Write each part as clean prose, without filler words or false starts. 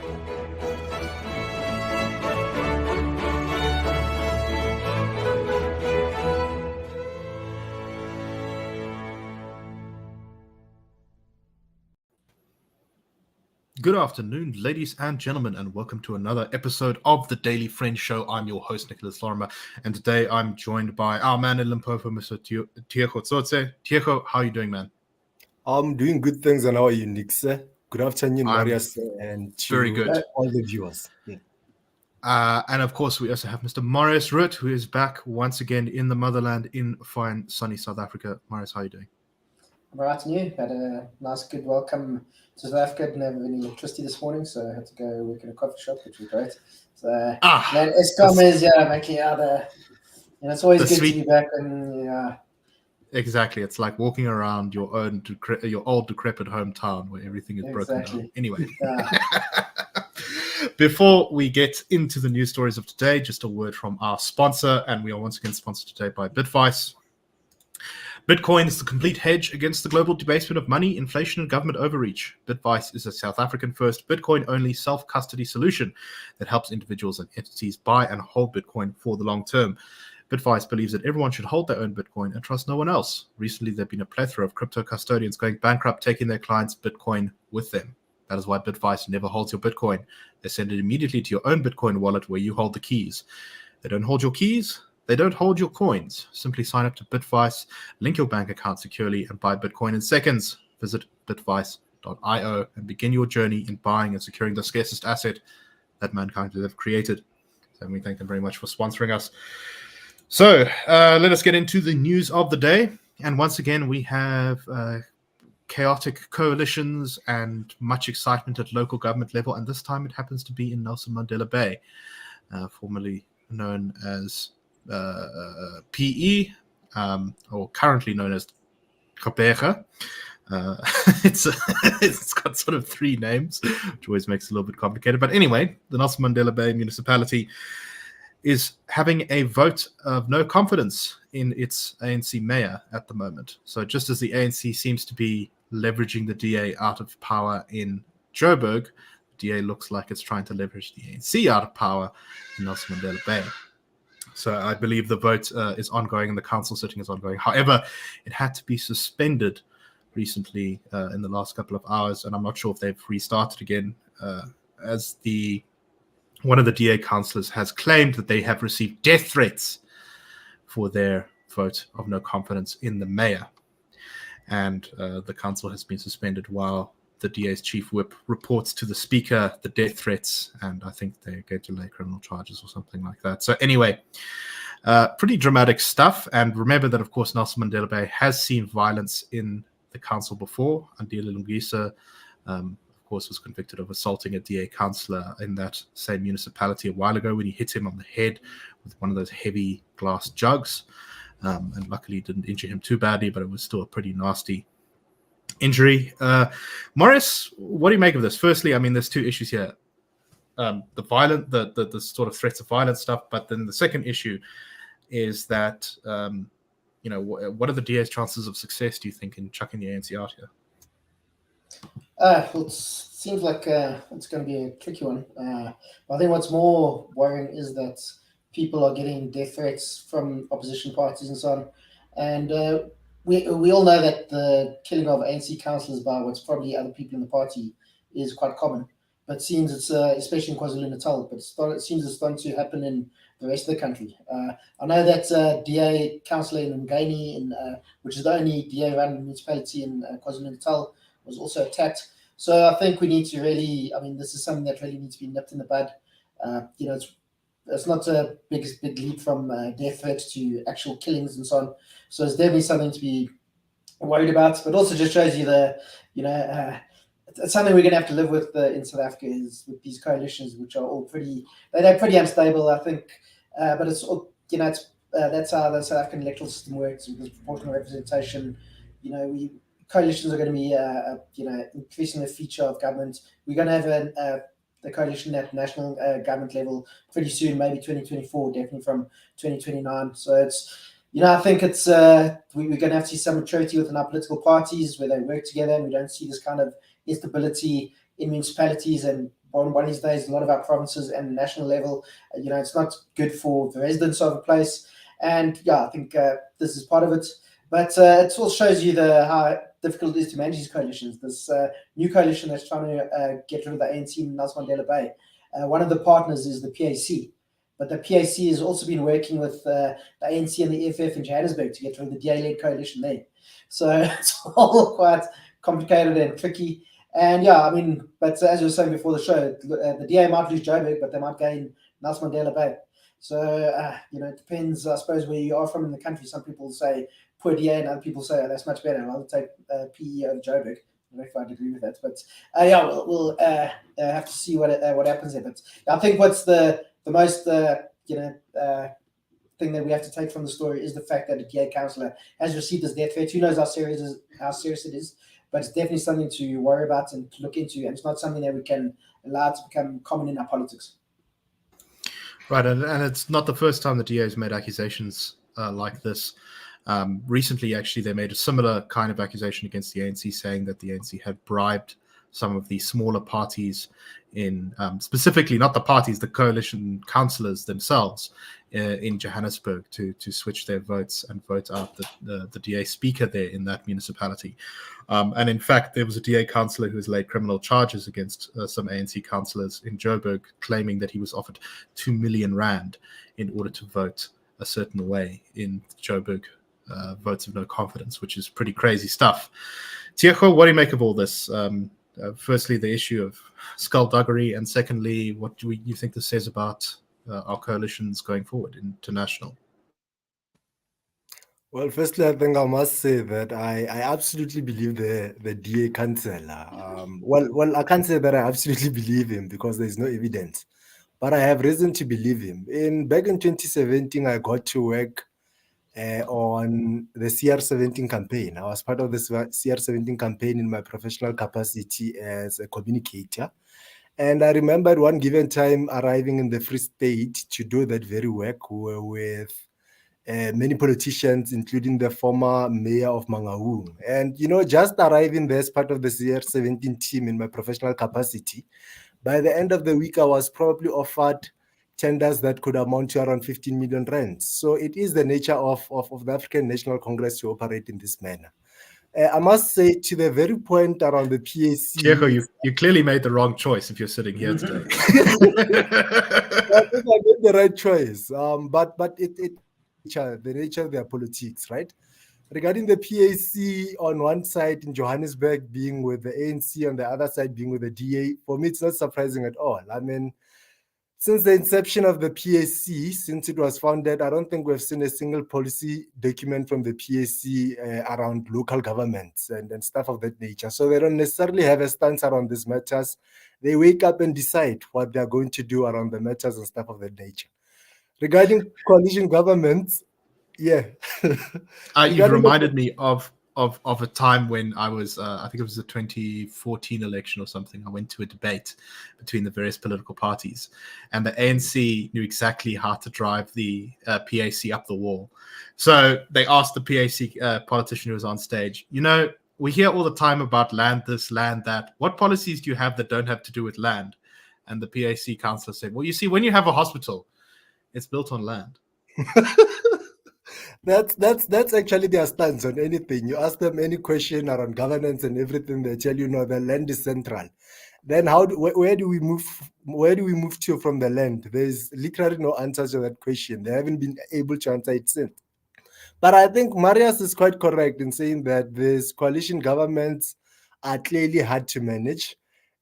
Good afternoon, ladies and gentlemen, and welcome to another episode of the Daily Friend Show. I'm your host, Lorimer, and today I'm joined by our man in Limpopo, Mr. Tiego Thotse. Tiego, how are you doing, man? I'm doing good things, and how are you, Nix? Good afternoon, Marius, and to very good. All the viewers. Yeah. And of course, we also have Mr. Marius Roodt, who is back once again in the motherland in fine, sunny South Africa. Marius, how are you doing? I'm right, and you had a nice, good welcome to South Africa. Didn't have any electricity this morning, so I had to go work in a coffee shop, which was great. So, man, Eskom is making out it's always good to be back, and Exactly, it's like walking around your old decrepit hometown where everything is broken down. Anyway, before we get into the news stories of today, just a word from our sponsor, and we are once again sponsored today by Bitvice. Bitcoin is the complete hedge against the global debasement of money, inflation, and government overreach. Bitvice is a South African-first, Bitcoin-only self-custody solution that helps individuals and entities buy and hold Bitcoin for the long term. Bitvice believes that everyone should hold their own Bitcoin and trust no one else. Recently, there have been a plethora of crypto custodians going bankrupt, taking their clients' Bitcoin with them. That is why Bitvice never holds your Bitcoin. They send it immediately to your own Bitcoin wallet where you hold the keys. They don't hold your keys. They don't hold your coins. Simply sign up to Bitvice, link your bank account securely, and buy Bitcoin in seconds. Visit bitvice.io and begin your journey in buying and securing the scarcest asset that mankind has ever created. So we thank them very much for sponsoring us. So let us get into the news of the day. And once again, we have chaotic coalitions and much excitement at local government level. And this time it happens to be in Nelson Mandela Bay, formerly known as PE, or currently known as Gqeberha. It's got sort of three names, which always makes it a little bit complicated. But anyway, the Nelson Mandela Bay municipality is having a vote of no confidence in its ANC mayor at the moment. So just as the ANC seems to be leveraging the DA out of power in Joburg, the DA looks like it's trying to leverage the ANC out of power in Nelson Mandela Bay. So I believe the vote is ongoing and the council sitting is ongoing. However, it had to be suspended recently in the last couple of hours, and I'm not sure if they've restarted again, as one of the DA councillors has claimed that they have received death threats for their vote of no confidence in the mayor. And the council has been suspended while the DA's chief whip reports to the speaker the death threats, and I think they're going to lay criminal charges or something like that. So anyway, pretty dramatic stuff. And remember that, of course, Nelson Mandela Bay has seen violence in the council before. Andile Lungisa, of course, was convicted of assaulting a DA councillor in that same municipality a while ago when he hit him on the head with one of those heavy glass jugs. And luckily it didn't injure him too badly, but it was still a pretty nasty injury. Marius, what do you make of this? Firstly, I mean, there's two issues here. The sort of threats of violence stuff, but then the second issue is that, what are the DA's chances of success, do you think, in chucking the ANC out here? Well, it seems like it's going to be a tricky one. I think what's more worrying is that people are getting death threats from opposition parties and so on. And we all know that the killing of ANC councillors by what's probably other people in the party is quite common. But it seems it's, especially in KwaZulu-Natal, but it seems it's starting to happen in the rest of the country. I know that DA councillor in Mngani, which is the only DA-run municipality in KwaZulu-Natal, was also attacked. So I think we need to really, this is something that really needs to be nipped in the bud. It's not a big leap from death threats to actual killings and so on. So it's definitely something to be worried about, but also just shows you it's something we're going to have to live with in South Africa, is with these coalitions, which are all pretty unstable, I think. But it's that's how the South African electoral system works, because proportional representation. Coalitions are going to be increasing the feature of government. We're going to have the coalition at national government level pretty soon, maybe 2024, definitely from 2029. So it's, I think it's we're going to have to see some maturity within our political parties where they work together, and we don't see this kind of instability in municipalities and one of these days, a lot of our provinces and national level, it's not good for the residents of a place. And yeah, I think this is part of it. But it also shows you how difficult it is to manage these coalitions. This new coalition that's trying to get rid of the ANC in Nelson Mandela Bay, one of the partners is the PAC. But the PAC has also been working with the ANC and the EFF in Johannesburg to get rid of the DA-led coalition there. So it's all quite complicated and tricky. And yeah, I mean, but as you were saying before the show, the DA might lose Joburg, but they might gain Nelson Mandela Bay. So, it depends, I suppose, where you are from in the country. Some people say poor DA, and other people say, that's much better. I'll take PE over Joburg. I don't know if I'd agree with that. But we'll have to see what happens there. But I think what's the most, thing that we have to take from the story is the fact that a DA councillor has received this death threat. Who knows how serious it is? But it's definitely something to worry about and to look into, and it's not something that we can allow to become common in our politics. Right, and it's not the first time the DA has made accusations like this. Recently, actually, they made a similar kind of accusation against the ANC, saying that the ANC had bribed some of the smaller parties in, specifically not the parties, the coalition councillors themselves in Johannesburg to switch their votes and vote out the DA speaker there in that municipality. And in fact, there was a DA councillor who has laid criminal charges against some ANC councillors in Joburg, claiming that he was offered 2 million rand in order to vote a certain way in Joburg votes of no confidence, which is pretty crazy stuff. Tiego, what do you make of all this? Firstly, the issue of skullduggery, and secondly, what do you think this says about our coalitions going forward international? Well, firstly, I think I must say that I absolutely believe the DA councillor. Well, I can't say that I absolutely believe him because there's no evidence, but I have reason to believe him. Back in 2017, I got to work on the CR17 campaign. I was part of the CR17 campaign in my professional capacity as a communicator. And I remember at one given time arriving in the Free State to do that very work with many politicians, including the former mayor of Mangaung. And, just arriving there as part of the CR17 team in my professional capacity, by the end of the week, I was probably offered tenders that could amount to around 15 million rands. So it is the nature of the African National Congress to operate in this manner. I must say, to the very point around the PAC... Tiego, you clearly made the wrong choice if you're sitting here today. I think I made the right choice. But the nature of their politics, right? Regarding the PAC on one side in Johannesburg being with the ANC, on the other side being with the DA, for me, it's not surprising at all. I mean, since the inception of the PAC, since it was founded, I don't think we've seen a single policy document from the PAC around local governments and stuff of that nature. So they don't necessarily have a stance around these matters. They wake up and decide what they're going to do around the matters and stuff of that nature. Regarding coalition governments, yeah. You've reminded me of a time when I was, I think it was the 2014 election or something. I went to a debate between the various political parties, and the ANC knew exactly how to drive the PAC up the wall. So they asked the PAC politician who was on stage, we hear all the time about land this, land that. What policies do you have that don't have to do with land? And the PAC councillor said, well, you see, when you have a hospital, it's built on land. That's actually their stance on anything. You ask them any question around governance and everything, they tell you, no, the land is central. Then where do we move to from the land? There's literally no answer to that question. They haven't been able to answer it since. But I think Marius is quite correct in saying that these coalition governments are clearly hard to manage.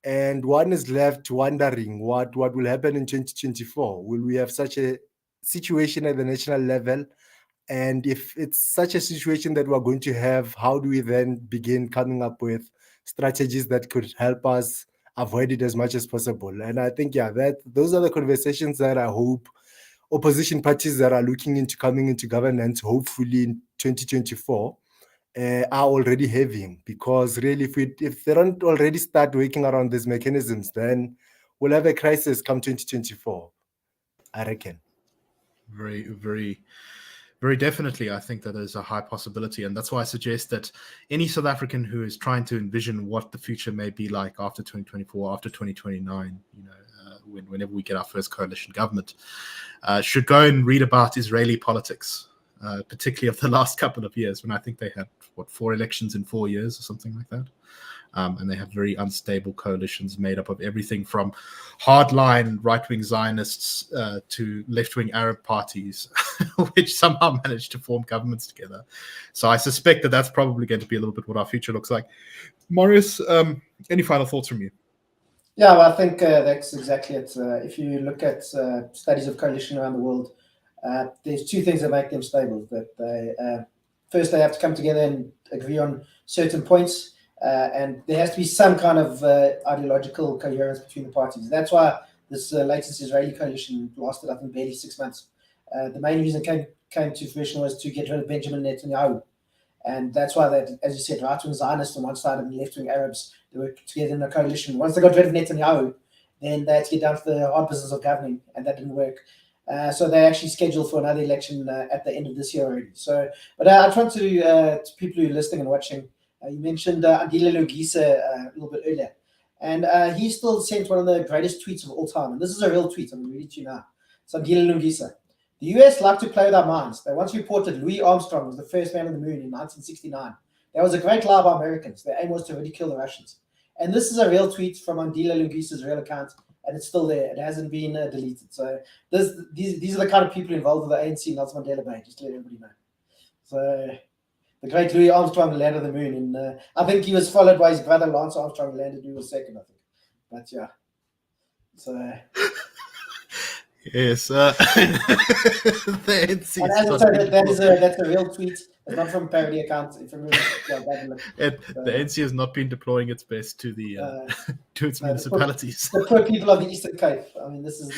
And one is left wondering what will happen in 2024. Will we have such a situation at the national level? And if it's such a situation that we're going to have, how do we then begin coming up with strategies that could help us avoid it as much as possible? And I think, those are the conversations that I hope opposition parties that are looking into coming into governance, hopefully in 2024, are already having. Because really, if they don't already start working around these mechanisms, then we'll have a crisis come 2024, I reckon. Very, very, Very definitely, I think that is a high possibility, and that's why I suggest that any South African who is trying to envision what the future may be like after 2024, after 2029, whenever we get our first coalition government, should go and read about Israeli politics, particularly of the last couple of years, when I think they had 4 elections in 4 years or something like that. And they have very unstable coalitions made up of everything from hardline right-wing Zionists to left-wing Arab parties, which somehow managed to form governments together. So I suspect that that's probably going to be a little bit what our future looks like. Marius, any final thoughts from you? Yeah, well, I think that's exactly it. If you look at studies of coalition around the world, there's 2 things that make them stable. That first, they have to come together and agree on certain points. And there has to be some kind of ideological coherence between the parties. That's why this latest Israeli coalition lasted, I think, barely 6 months. The main reason came to fruition was to get rid of Benjamin Netanyahu. And that's why, that, as you said, right-wing Zionists on one side and left-wing Arabs, they worked together in a coalition. Once they got rid of Netanyahu, then they had to get down to the hard business of governing, and that didn't work. So they actually scheduled for another election at the end of this year already. So, but I try to people who are listening and watching, you mentioned Andile Logisa a little bit earlier, and he still sent one of the greatest tweets of all time. And this is a real tweet. I'm going to read it to you now. So Andile Logisa. The US like to play with our minds. They once reported Louis Armstrong was the first man on the moon in 1969. That was a great lie by Americans. Their aim was to ridicule the Russians. And this is a real tweet from Andile Logisa's real account, and it's still there. It hasn't been deleted. So these are the kind of people involved with the ANC, Nelson Mandela Bay, just to let everybody know. So the great Louis Armstrong landed on the moon. And I think he was followed by his brother Lance Armstrong, who landed, who was second, I think. But yeah. So... Yes, that's a real tweet. It's not from a parody account. The ANC has not been deploying its best to the to its municipalities. The poor people of the Eastern Cape. I mean, this is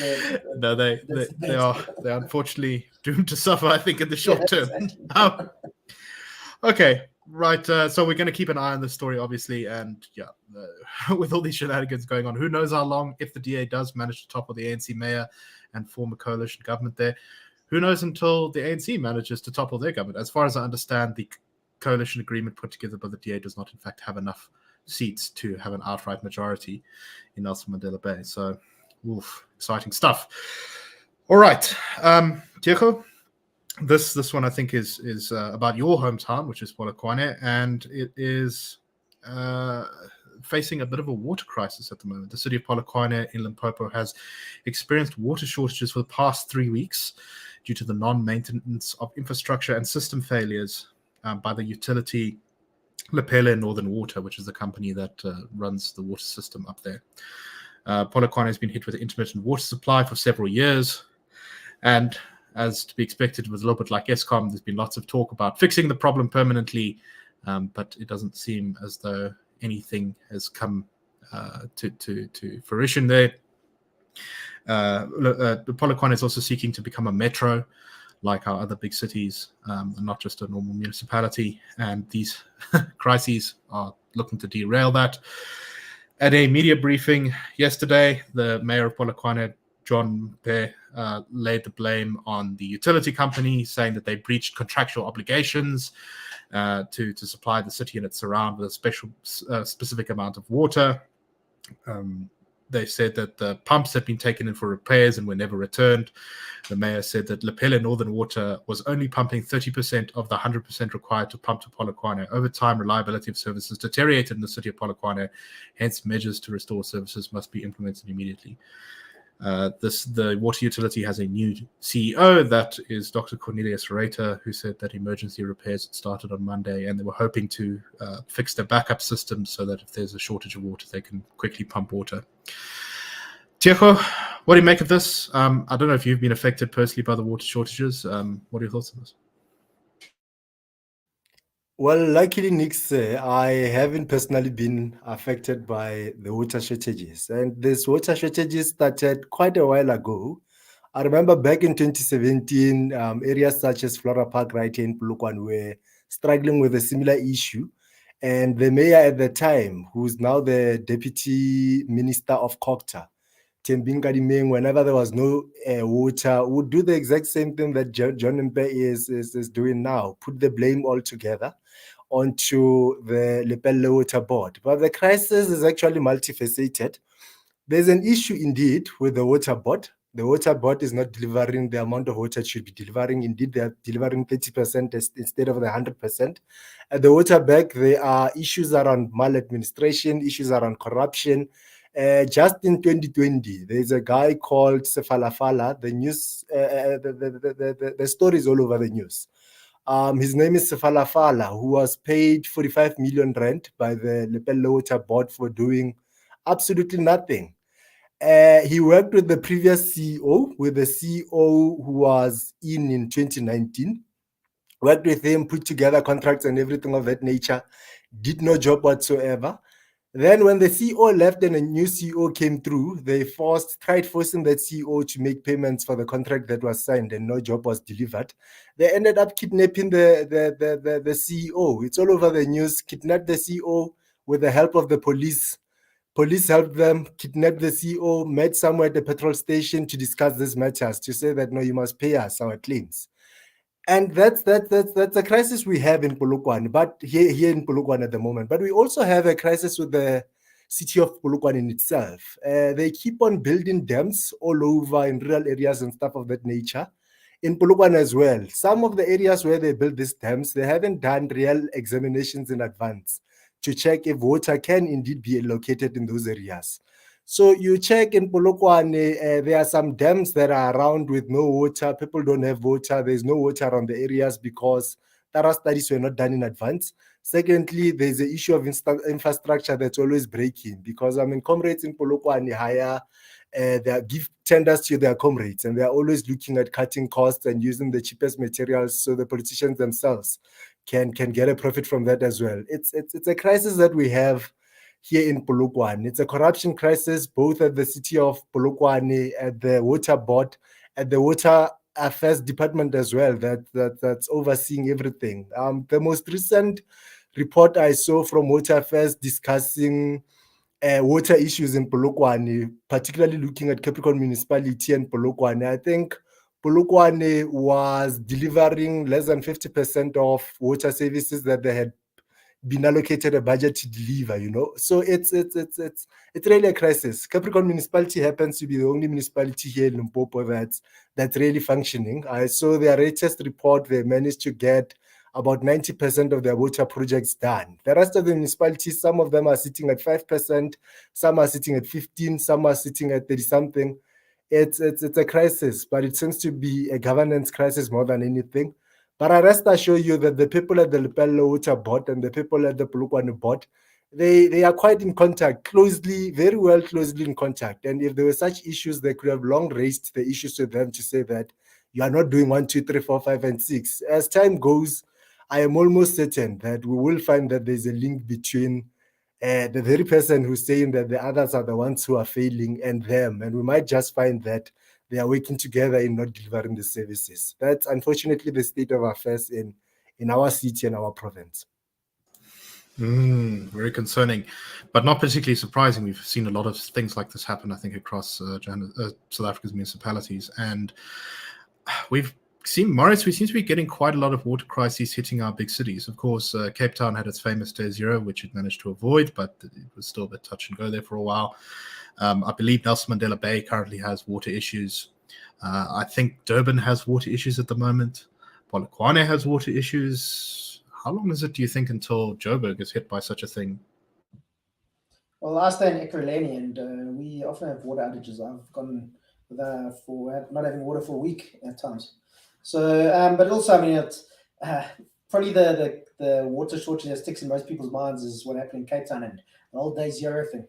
they are unfortunately doomed to suffer, I think, in the short term. Exactly. Okay. Right, so we're going to keep an eye on this story, obviously, and with all these shenanigans going on, who knows how long, if the DA does manage to topple the ANC mayor and form a coalition government there, who knows until the ANC manages to topple their government. As far as I understand, the coalition agreement put together by the DA does not, in fact, have enough seats to have an outright majority in Nelson Mandela Bay. So, exciting stuff. All right, Tiego. This one I think is about your hometown, which is Polokwane, and it is facing a bit of a water crisis at the moment. The city of Polokwane in Limpopo has experienced water shortages for the past 3 weeks due to the non-maintenance of infrastructure and system failures by the utility Lepelle Northern Water, which is the company that runs the water system up there. Polokwane has been hit with intermittent water supply for several years, and as to be expected, with a little bit like Eskom, there's been lots of talk about fixing the problem permanently, but it doesn't seem as though anything has come to fruition there. Polokwane is also seeking to become a metro, like our other big cities, and not just a normal municipality. And these crises are looking to derail that. At a media briefing yesterday, the mayor of Polokwane, John Bear, laid the blame on the utility company, saying that they breached contractual obligations to supply the city and its surround with a specific amount of water. They said that the pumps had been taken in for repairs and were never returned. The mayor said that Lepelle Northern Water was only pumping 30% of the 100% required to pump to Polokwane. Over time, reliability of services deteriorated in the city of Polokwane. Hence, measures to restore services must be implemented immediately. The water utility has a new CEO, that is Dr. Cornelius Reiter, who said that emergency repairs had started on Monday, and they were hoping to fix their backup system so that if there's a shortage of water, they can quickly pump water. Tiego, what do you make of this? I don't know if you've been affected personally by the water shortages. What are your thoughts on this? Well, luckily, Nick, I haven't personally been affected by the water shortages. And this water shortages started quite a while ago. I remember back in 2017, areas such as Flora Park right here in Polokwane were struggling with a similar issue. And the mayor at the time, who's now the Deputy Minister of COGTA, whenever there was no water, would do the exact same thing that John Mpe is doing now, put the blame all together onto the Lepelle Water Board. But the crisis is actually multifaceted. There's an issue indeed with the water board. The water board is not delivering the amount of water it should be delivering. Indeed, they are delivering 30% instead of the 100%. At the water bank, there are issues around maladministration, issues around corruption. Just in 2020, there's a guy called Sefalafala. The news, the story is all over the news. His name is Sefalafala, who was paid 45 million rand by the Lepelle Water Board for doing absolutely nothing. He worked with the previous CEO, with the CEO who was in 2019. Worked with him, put together contracts and everything of that nature. Did no job whatsoever. Then when the CEO left and a new CEO came through, they tried forcing that CEO to make payments for the contract that was signed and no job was delivered. They ended up kidnapping the CEO. It's all over the news. Kidnapped the CEO with the help of the police. Police helped them, kidnapped the CEO, met somewhere at the petrol station to discuss these matters, to say that, no, you must pay us our claims. And that's a crisis we have in Polokwane, but here in Polokwane at the moment. But we also have a crisis with the city of Polokwane in itself. They keep on building dams all over in rural areas and stuff of that nature. In Polokwane as well, some of the areas where they build these dams, they haven't done real examinations in advance to check if water can indeed be located in those areas. So you check in Polokwane, there are some dams that are around with no water. People don't have water. There's no water around the areas because thorough studies were not done in advance. Secondly, there's the issue of infrastructure that's always breaking, because comrades in Polokwane hire, they give tenders to their comrades, and they're always looking at cutting costs and using the cheapest materials so the politicians themselves can get a profit from that as well. It's a crisis that we have here in Polokwane. It's a corruption crisis, both at the city of Polokwane, at the water board, at the water affairs department as well, that's overseeing everything. The most recent report I saw from water affairs discussing water issues in Polokwane, particularly looking at Capricorn Municipality and Polokwane, I think Polokwane was delivering less than 50% of water services that they had been allocated a budget to deliver, So it's really a crisis. Capricorn Municipality happens to be the only municipality here in Limpopo that's really functioning. I saw their latest report. They managed to get about 90% of their water projects done. The rest of the municipalities, some of them are sitting at 5%, some are sitting at 15%, some are sitting at 30-something. It's a crisis, but it seems to be a governance crisis more than anything. But I rest assure you that the people at the Lepelle Water Board and the people at the Polokwane Board, they are quite in contact, very well closely in contact. And if there were such issues, they could have long raised the issues to them to say that you are not doing 1, 2, 3, 4, 5, and 6. As time goes, I am almost certain that we will find that there's a link between the very person who's saying that the others are the ones who are failing and them. And we might just find that they are working together in not delivering the services. That's unfortunately the state of affairs in our city and our province. Very concerning, but not particularly surprising. We've seen a lot of things like this happen, I think, across South Africa's municipalities. And we've seen, Marius, we seem to be getting quite a lot of water crises hitting our big cities. Of course, Cape Town had its famous day zero, which it managed to avoid, but it was still a bit touch and go there for a while. I believe Nelson Mandela Bay currently has water issues. I think Durban has water issues at the moment. Polokwane has water issues. How long is it, do you think, until Joburg is hit by such a thing? Well, I stay in Ekurhuleni, and we often have water outages. I've gone for not having water for a week at times. So, but also, it's probably the water shortage that sticks in most people's minds is what happened in Cape Town and the whole day zero thing.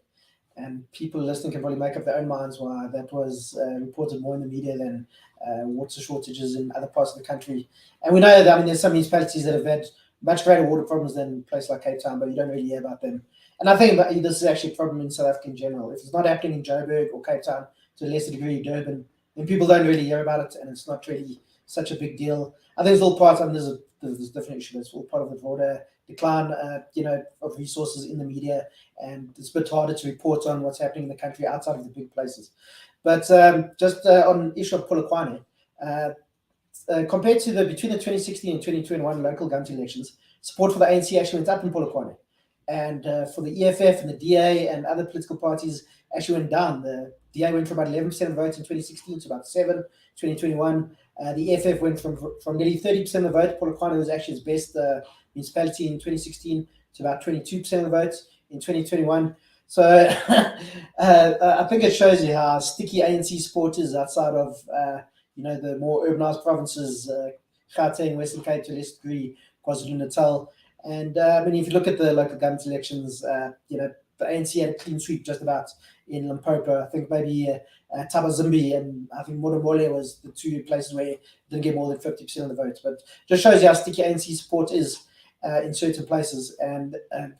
And people listening can probably make up their own minds why that was reported more in the media than water shortages in other parts of the country. And we know that, there's some municipalities that have had much greater water problems than a place like Cape Town, but you don't really hear about them. And I think this is actually a problem in South Africa in general. If it's not happening in Joburg or Cape Town, to a lesser degree Durban, then people don't really hear about it, and it's not really such a big deal. I think it's all part, and there's a different issue, but it's all part of the broader decline, of resources in the media, and it's a bit harder to report on what's happening in the country outside of the big places. But just on issue of Polokwane, compared to between the 2016 and 2021 local government elections, support for the ANC actually went up in Polokwane, and for the EFF and the DA and other political parties actually went down. The DA went from about 11% of votes in 2016 to about 7% in 2021. The EFF went from nearly 30% of the vote. Polokwane was actually its best municipality in 2016 to about 22% of the votes in 2021. So I think it shows you how sticky ANC support is outside of the more urbanized provinces, Gauteng, Western Cape, to a lesser degree, KwaZulu-Natal. And if you look at the local government elections, the ANC had a clean sweep just about in Limpopo. I think maybe Tabazimbi and I think Modamole was the two places where it didn't get more than 50% of the votes. But just shows you how sticky ANC support is in certain places. And a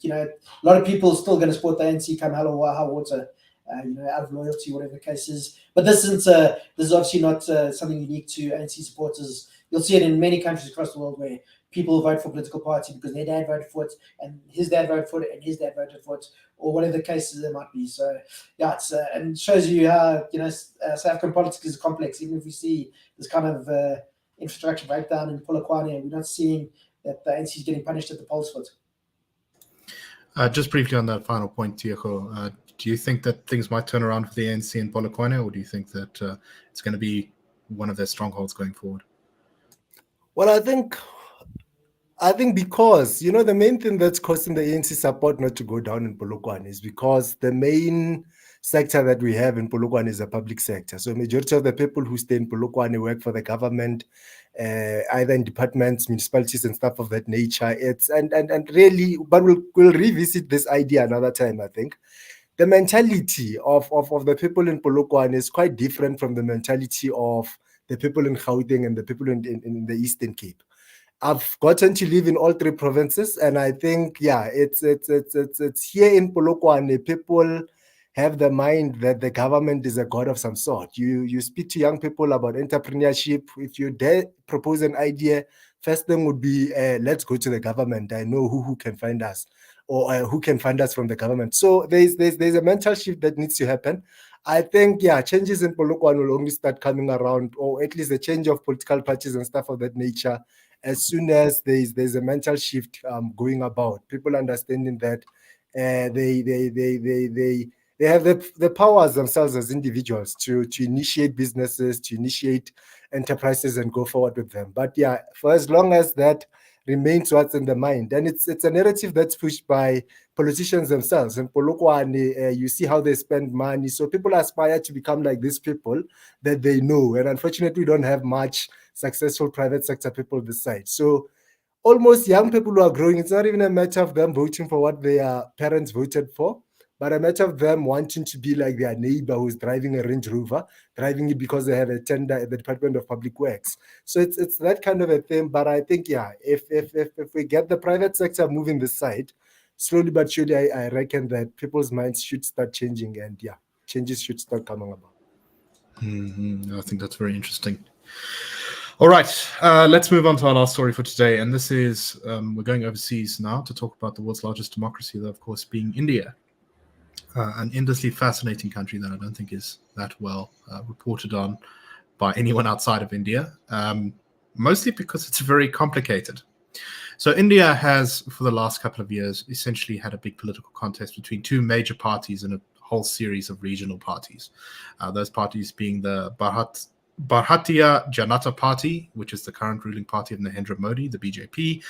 lot of people are still going to support the ANC come hell or high water, out of loyalty, whatever the case is. But this is obviously not something unique to ANC supporters. You'll see it in many countries across the world where people vote for a political party because their dad voted for it, and his dad voted for it, and his dad voted for it, or whatever the cases there might be. So, yeah, and it shows you how South African politics is complex. Even if we see this kind of infrastructure breakdown in Polokwane, we're not seeing that the ANC is getting punished at the polls for it. Just briefly on that final point, Tiego, do you think that things might turn around for the ANC in Polokwane, or do you think that it's going to be one of their strongholds going forward? Well, I think because, the main thing that's causing the ANC support not to go down in Polokwane is because the main sector that we have in Polokwane is a public sector. So majority of the people who stay in Polokwane work for the government, either in departments, municipalities, and stuff of that nature. And really, but we'll revisit this idea another time, I think. The mentality of the people in Polokwane is quite different from the mentality of the people in Gauteng and the people in the Eastern Cape. I've gotten to live in all three provinces, and I think, it's here in Polokwane, people have the mind that the government is a god of some sort. You speak to young people about entrepreneurship. If you dare propose an idea, first thing would be, let's go to the government. I know who can find us, or who can fund us from the government. So there's a mental shift that needs to happen. I think, changes in Polokwane will only start coming around, or at least a change of political parties and stuff of that nature, as soon as there's a mental shift going about. People understanding that they have the powers themselves as individuals to initiate businesses, to initiate enterprises and go forward with them. But for as long as that remains what's in the mind, and it's a narrative that's pushed by politicians themselves. In Polokwane, you see how they spend money. So people aspire to become like these people that they know. And unfortunately, we don't have much successful private sector people this side. So almost young people who are growing, it's not even a matter of them voting for what their parents voted for, but a matter of them wanting to be like their neighbor who's driving a Range Rover, driving it because they have a tender at the Department of Public Works. So it's that kind of a thing. But I think, if we get the private sector moving this side, slowly but surely, I reckon that people's minds should start changing, and changes should start coming about. I think that's very interesting. All right, let's move on to our last story for today. And this is, we're going overseas now to talk about the world's largest democracy, though, of course, being India. An endlessly fascinating country that I don't think is that well reported on by anyone outside of India, mostly because it's very complicated. So India has, for the last couple of years, essentially had a big political contest between two major parties and a whole series of regional parties. Those parties being the Bharatiya Janata Party, which is the current ruling party of Narendra Modi, the BJP,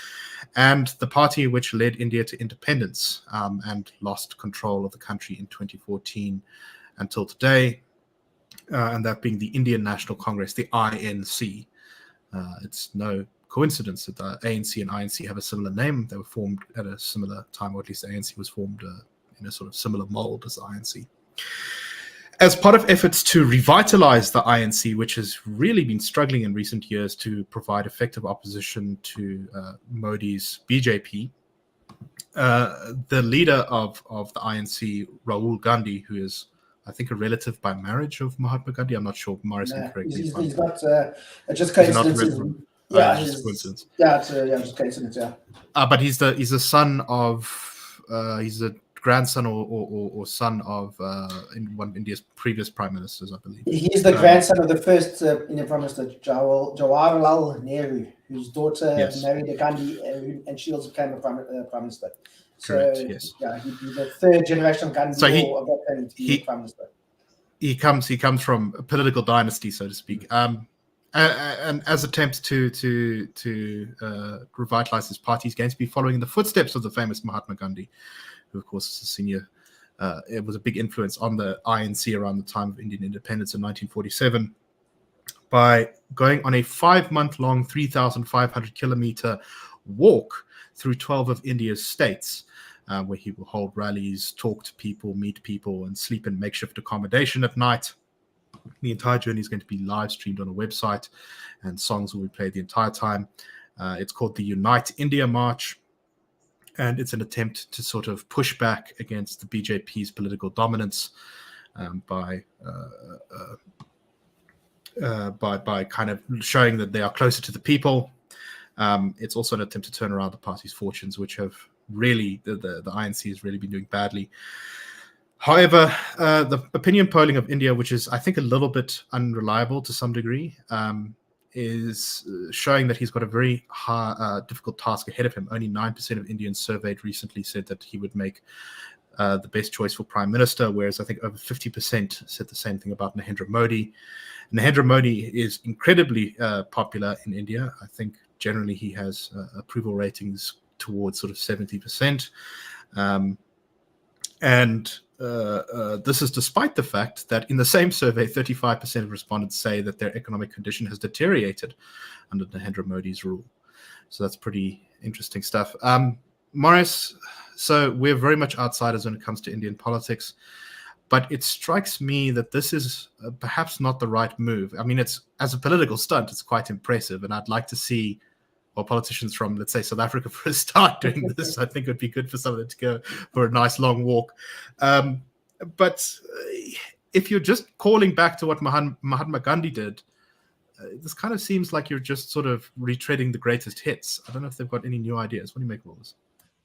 and the party which led India to independence and lost control of the country in 2014 until today, and that being the Indian National Congress, the INC. It's no coincidence that the ANC and INC have a similar name. They were formed at a similar time, or at least the ANC was formed in a sort of similar mold as the INC. As part of efforts to revitalize the INC, which has really been struggling in recent years to provide effective opposition to Modi's BJP, the leader of the INC, Rahul Gandhi, who is, I I think, a relative by marriage of Mahatma Gandhi. I'm not sure. Marius can No, correct me. he's not. It's just Is he not coincidence. yeah, it's just coincidence. Yeah, it's just coincidence. Yeah. But he's the son of he's a grandson or son of one of India's previous prime ministers, I believe. He's the grandson of the first Indian Prime Minister, Jawaharlal Nehru, whose daughter married a Gandhi, and she also became a prime minister. Correct. So, yes. Yeah, he'd be the third generation of Gandhi So of that family to be prime minister. He comes from a political dynasty, so to speak. And as attempts to revitalize his party, he's going to be following in the footsteps of the famous Mahatma Gandhi, who, of course, is a senior. It was a big influence on the INC around the time of Indian independence in 1947 by going on a 5-month-long, 3,500-kilometer walk through 12 of India's states, where he will hold rallies, talk to people, meet people, and sleep in makeshift accommodation at night. The entire journey is going to be live streamed on a website, and songs will be played the entire time. It's called the Unite India March, and it's an attempt to sort of push back against the BJP's political dominance by kind of showing that they are closer to the people. It's also an attempt to turn around the party's fortunes, which have really, the INC has really been doing badly. However, the opinion polling of India, which is, I think, a little bit unreliable to some degree, is showing that he's got a very difficult task ahead of him. Only 9% of Indians surveyed recently said that he would make the best choice for prime minister, whereas I think over 50% said the same thing about Narendra Modi. Narendra Modi is incredibly popular in India. I think generally he has approval ratings towards sort of 70%. This is despite the fact that in the same survey, 35% of respondents say that their economic condition has deteriorated under Narendra Modi's rule. So that's pretty interesting stuff. Marius, so we're very much outsiders when it comes to Indian politics, but it strikes me that this is perhaps not the right move. I mean, it's, as a political stunt, it's quite impressive, and I'd like to see politicians from, let's say, South Africa for a start doing this. I think it would be good for some of them to go for a nice long walk. But if you're just calling back to what Mahatma Gandhi did, this kind of seems like you're just sort of retreading the greatest hits. I don't know if they've got any new ideas. What do you make of all this?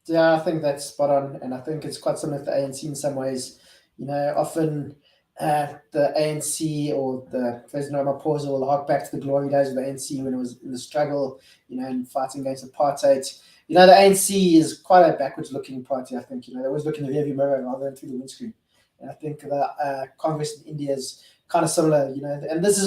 Yeah, I think that's spot on, and I think it's quite similar to the ANC in some ways. You know, often the ANC or the President Ramaphosa will hark back to the glory days of the ANC when it was in the struggle, you know, and fighting against apartheid. You know, the ANC is quite a backwards-looking party, I think. You know, they always look in the rearview mirror rather than through the windscreen. And I think the Congress in India is kind of similar, you know, and this is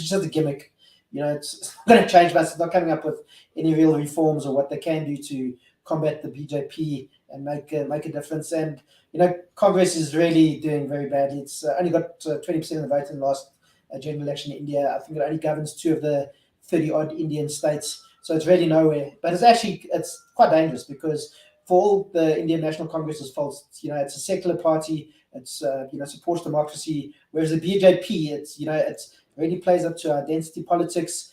just a gimmick. You know, it's not going to change much. It's not coming up with any real reforms or what they can do to combat the BJP and make a difference. And you know, Congress is really doing very badly. It's only got 20% of the vote in the last general election in India. I think it only governs 2 of the 30-odd Indian states. So it's really nowhere. But it's quite dangerous, because for all the Indian National Congress's faults, you know, it's a secular party. It's you know, supports democracy. Whereas the BJP, it's, you know, it's really plays up to identity politics.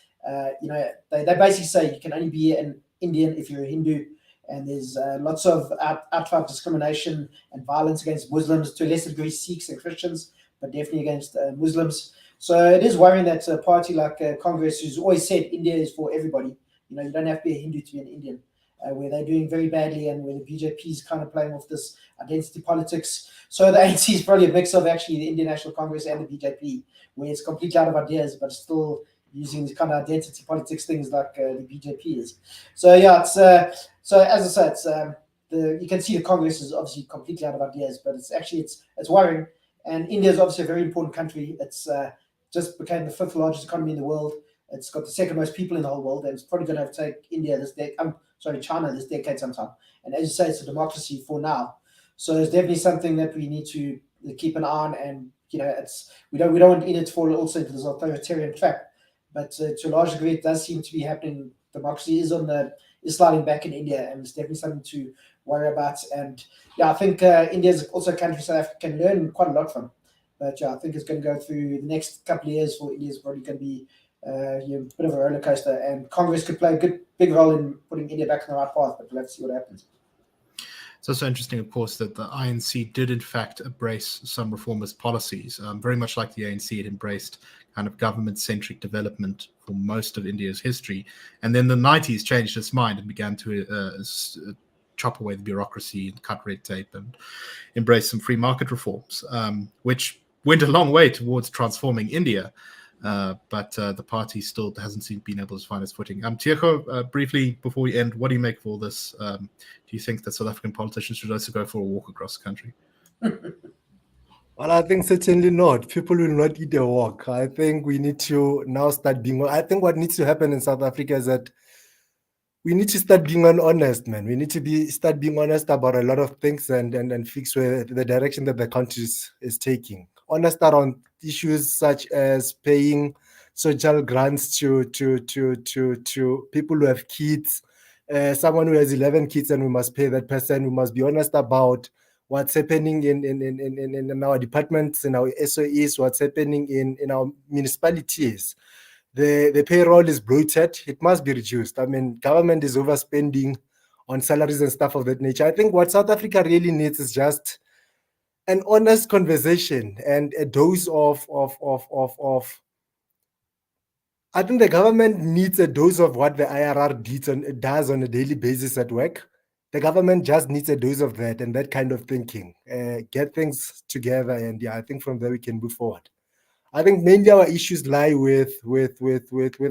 You know, they basically say you can only be an Indian if you're a Hindu. And there's lots of outright discrimination and violence against Muslims, to a lesser degree Sikhs and Christians, but definitely against Muslims. So it is worrying that a party like Congress, who's always said India is for everybody, you know, you don't have to be a Hindu to be an Indian, where they're doing very badly, and where the BJP is kind of playing off this identity politics. So the ANC is probably a mix of actually the Indian National Congress and the BJP, where it's completely out of ideas, but still using these kind of identity politics things like the BJP is. So yeah, it's so as I said, it's you can see the Congress is obviously completely out of ideas, but it's worrying. And India is obviously a very important country. It's just became the 5th largest economy in the world. It's got the 2nd most people in the whole world, and it's probably going to overtake China this decade sometime. And as you say, it's a democracy for now. So it's definitely something that we need to keep an eye on. And you know, we don't want India to fall also into this authoritarian trap. But to a large degree, it does seem to be happening. Democracy is sliding back in India, and it's definitely something to worry about. And yeah, I think India is also a country South Africa can learn quite a lot from. But yeah, I think it's going to go through the next couple of years for India. Is probably going to be a bit of a roller coaster, and Congress could play a big role in putting India back on the right path. But we'll have to see what happens. It's also interesting, of course, that the INC did in fact embrace some reformist policies, very much like the ANC. It embraced kind of government-centric development for most of India's history, and then the 90s changed its mind and began to chop away the bureaucracy and cut red tape and embrace some free market reforms, which went a long way towards transforming India. But the party still hasn't been able to find its footing. Tiego, briefly before we end, what do you make of all this? Do you think that South African politicians should also go for a walk across the country? Well, I think certainly not. People will not eat a walk. I think we need to now start being. I think what needs to happen in South Africa is that we need to start being honest, man. We need to start being honest about a lot of things and fix where the direction that the country is taking. Honest around issues such as paying social grants to people who have kids. Someone who has 11 kids and we must pay that person. We must be honest about what's happening in our departments, in our SOEs, what's happening in our municipalities. The payroll is bloated. It must be reduced. I mean, government is overspending on salaries and stuff of that nature. I think what South Africa really needs is just an honest conversation and a dose of I think the government needs a dose of what the IRR does on a daily basis at work. The government just needs a dose of that and that kind of thinking. Get things together, and I think from there we can move forward. I think mainly our issues lie with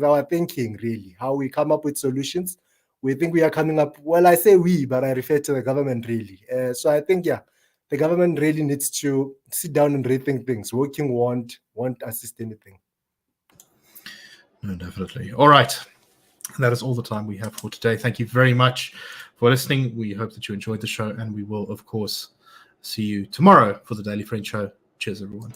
our thinking, really, how we come up with solutions. We think we are coming up, well, I say we, but I refer to the government, really. So I think, the government really needs to sit down and rethink things. Working won't assist anything. No, definitely. All right. That is all the time we have for today. Thank you very much for listening. We hope that you enjoyed the show, and we will, of course, see you tomorrow for the Daily Friend Show. Cheers, everyone.